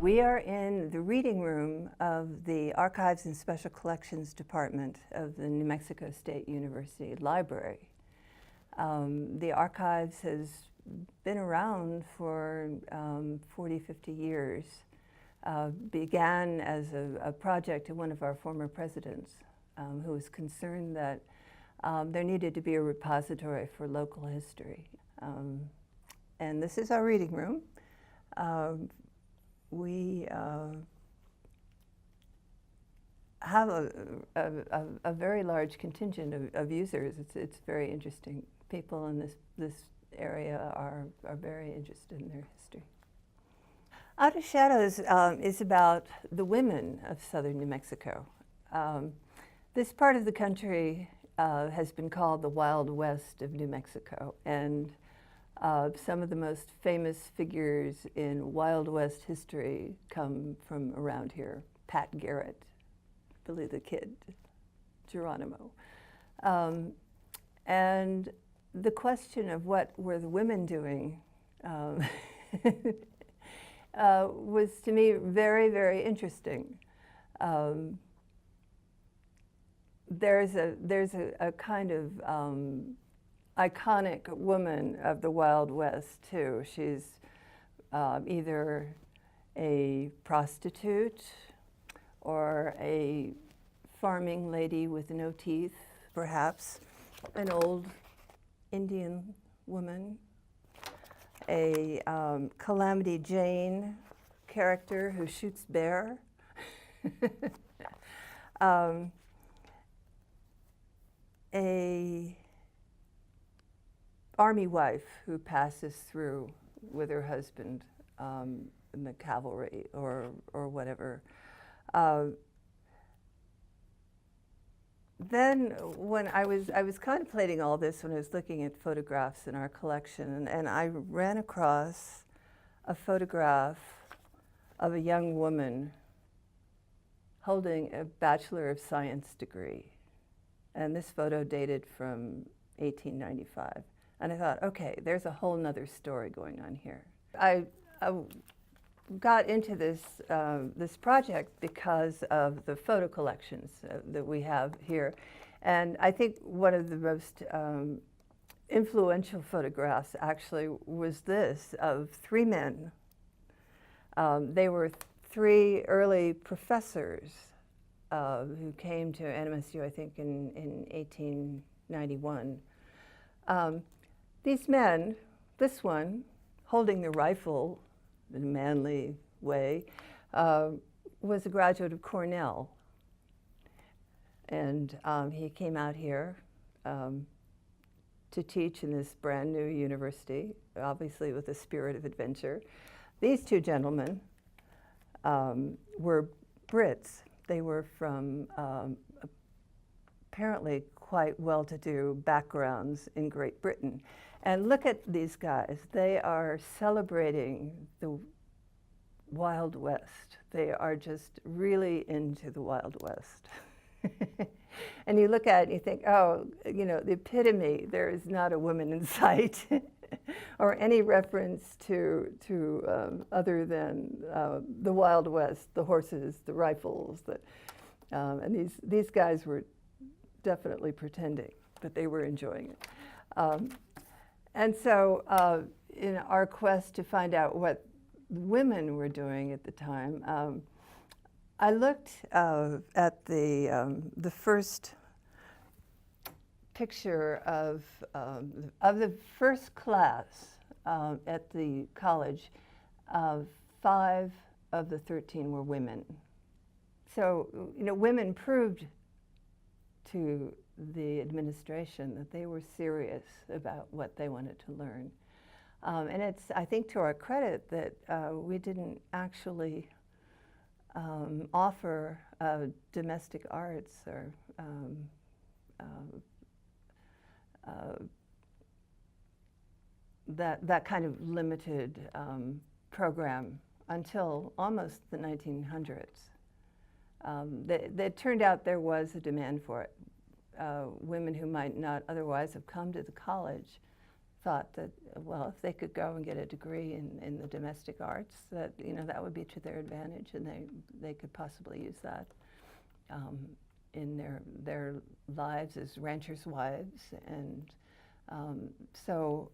We are in the reading room of the Archives and Special Collections Department of the New Mexico State University Library. The archives has been around for 40, 50 years. Began as a project of one of our former presidents who was concerned that there needed to be a repository for local history. And this is our reading room. We have a very large contingent of users. It's very interesting. People in this area are very interested in their history. Out of Shadows is about the women of southern New Mexico. This part of the country has been called the Wild West of New Mexico, and some of the most famous figures in Wild West history come from around here. Pat Garrett, Billy the Kid, Geronimo. And the question of what were the women doing was to me very, very interesting. There's a kind of iconic woman of the Wild West too. She's either a prostitute or a farming lady with no teeth, perhaps an old Indian woman, a Calamity Jane character who shoots bear, a army wife who passes through with her husband in the cavalry or whatever. Then when I was contemplating all this when I was looking at photographs in our collection, and I ran across a photograph of a young woman holding a Bachelor of Science degree. And this photo dated from 1895. And I thought, okay, there's a whole nother story going on here. I got into this, this project because of the photo collections that we have here. And I think one of the most influential photographs actually was this of three men. They were three early professors who came to NMSU, I think, in 1891. These men, this one, holding the rifle in a manly way, was a graduate of Cornell. And he came out here to teach in this brand new university, obviously with a spirit of adventure. These two gentlemen were Brits. They were from apparently quite well-to-do backgrounds in Great Britain. And look at these guys. They are celebrating the Wild West. They are just really into the Wild West. And you look at it and you think, oh, you know, the epitome, there is not a woman in sight. Or any reference to other than the Wild West, the horses, the rifles. And these guys were definitely pretending, but they were enjoying it. And so in our quest to find out what women were doing at the time, I looked at the first picture of the first class at the college. 5 of the 13 were women. So, you know, women proved to the administration that they were serious about what they wanted to learn. And it's, I think, to our credit that we didn't actually offer domestic arts or that kind of limited program until almost the 1900s. It turned out there was a demand for it. Women who might not otherwise have come to the college thought that, well, if they could go and get a degree in the domestic arts, that, you know, that would be to their advantage, and they could possibly use that in their lives as ranchers' wives. And so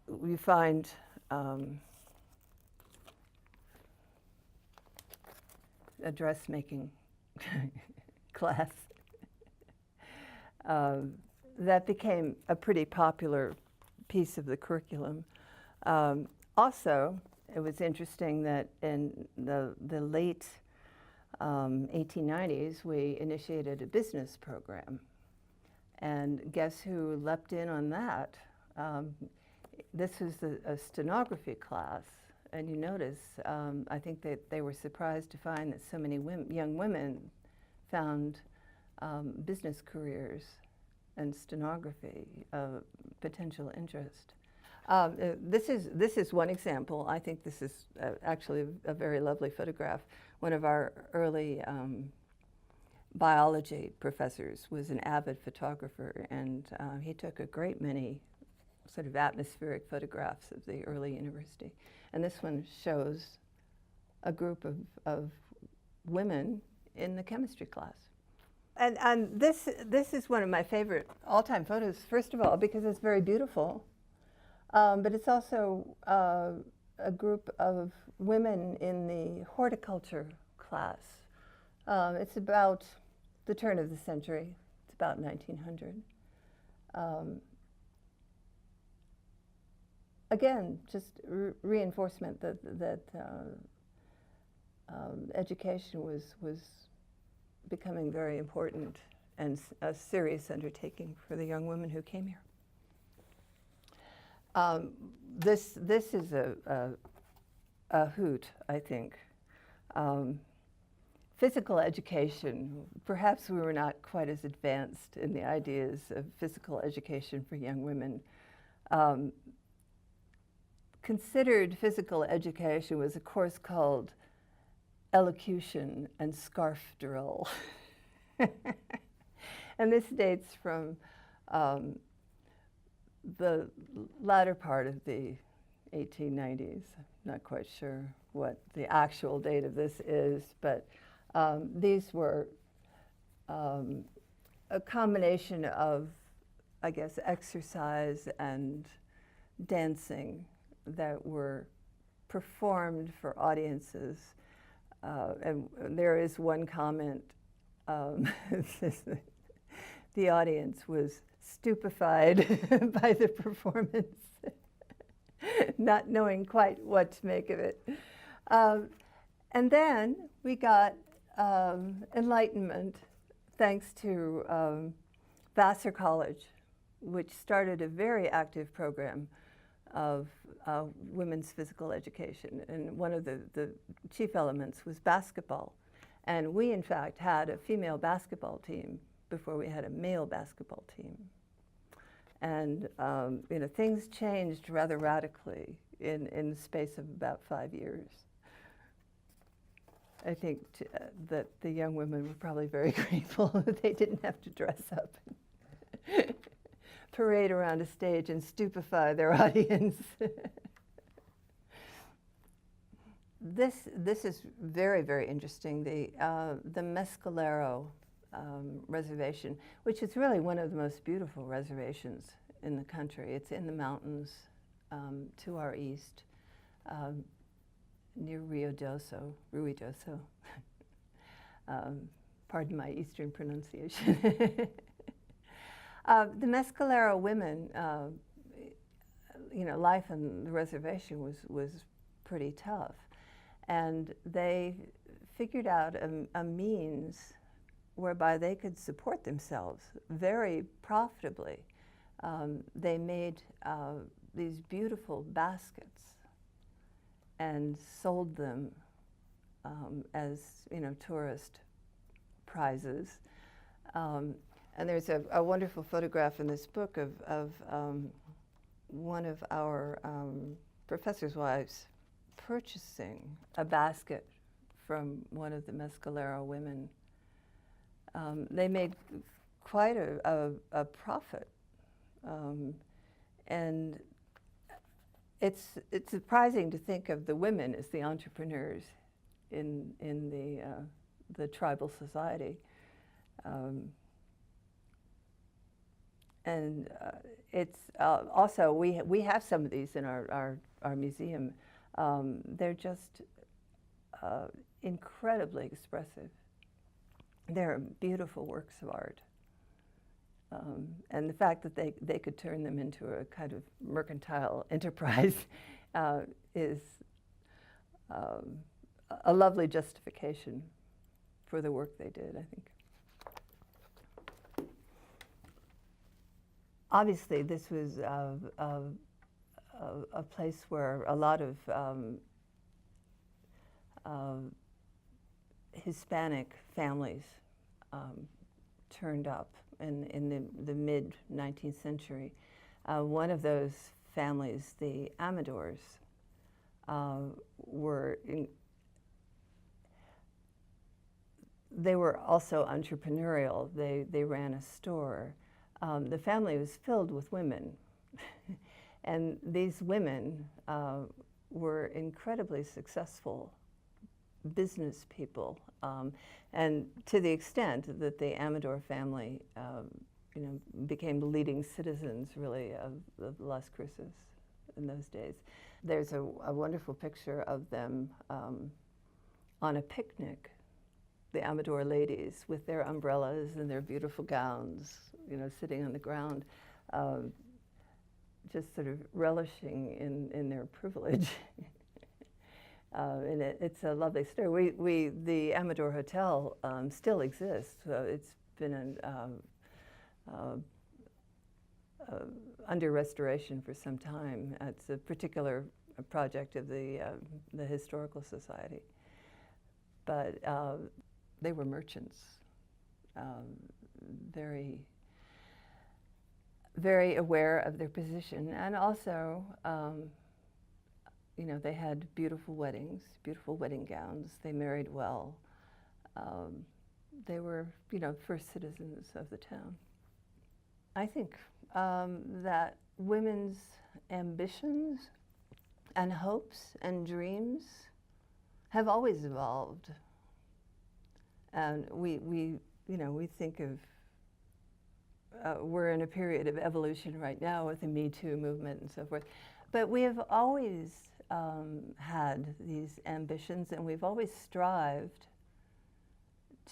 we find a dressmaking class that became a pretty popular piece of the curriculum. Also, it was interesting that in the late 1890s, we initiated a business program. And guess who leapt in on that? This was a stenography class. And you notice, I think that they were surprised to find that so many young women found business careers and stenography potential interest. This is one example. I think this is actually a very lovely photograph. One of our early biology professors was an avid photographer, and he took a great many sort of atmospheric photographs of the early university. And this one shows a group of women in the chemistry class. And this is one of my favorite all-time photos, first of all, because it's very beautiful. But it's also a group of women in the horticulture class. It's about the turn of the century. It's about 1900. Again, just reinforcement that education was becoming very important and a serious undertaking for the young women who came here. This is a hoot, I think. Physical education, perhaps we were not quite as advanced in the ideas of physical education for young women. Considered physical education was a course called elocution and scarf drill. And this dates from the latter part of the 1890s. I'm not quite sure what the actual date of this is, but these were a combination of, I guess, exercise and dancing that were performed for audiences. And there is one comment, the audience was stupefied by the performance, not knowing quite what to make of it. And then we got enlightenment thanks to Vassar College, which started a very active program of women's physical education. And one of the chief elements was basketball. And we, in fact, had a female basketball team before we had a male basketball team. And you know, things changed rather radically in the space of about 5 years. I think that the young women were probably very grateful that they didn't have to dress up and parade around a stage and stupefy their audience. This is very, very interesting. The Mescalero reservation, which is really one of the most beautiful reservations in the country. It's in the mountains to our east, near Ruidoso. Pardon my eastern pronunciation. The Mescalero women, you know, life on the reservation was pretty tough. And they figured out a means whereby they could support themselves very profitably. They made these beautiful baskets and sold them as, you know, tourist prizes. And there's a wonderful photograph in this book of one of our professor's wives purchasing a basket from one of the Mescalero women. They made quite a profit. And it's surprising to think of the women as the entrepreneurs in the tribal society. And it's also, we have some of these in our museum. They're just incredibly expressive. They're beautiful works of art. And the fact that they could turn them into a kind of mercantile enterprise is a lovely justification for the work they did, I think. Obviously, this was a place where a lot of Hispanic families turned up in the mid-19th century. One of those families, the Amadors, they were also entrepreneurial. They ran a store. The family was filled with women. And these women were incredibly successful business people. And to the extent that the Amador family became the leading citizens, really, of Las Cruces in those days. There's a wonderful picture of them on a picnic, the Amador ladies, with their umbrellas and their beautiful gowns, sitting on the ground, just sort of relishing in their privilege. And it's a lovely story. The Amador Hotel still exists. It's been under restoration for some time. It's a particular project of the Historical Society. But they were merchants, very, very aware of their position, and also, they had beautiful weddings, beautiful wedding gowns. They married well. They were, first citizens of the town. I think that women's ambitions and hopes and dreams have always evolved. And we think of, we're in a period of evolution right now with the Me Too movement and so forth. But we have always had these ambitions, and we've always strived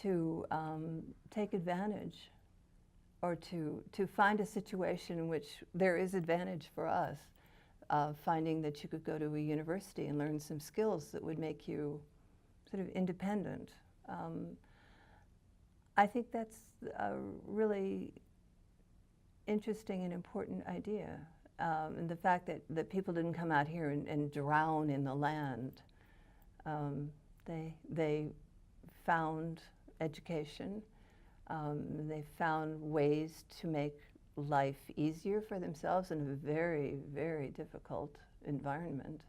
to take advantage, or to find a situation in which there is advantage for us, finding that you could go to a university and learn some skills that would make you sort of independent. I think that's a really interesting and important idea. And the fact that people didn't come out here and drown in the land. They found education. They found ways to make life easier for themselves in a very, very difficult environment.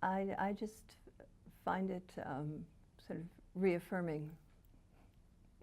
I just find it sort of reaffirming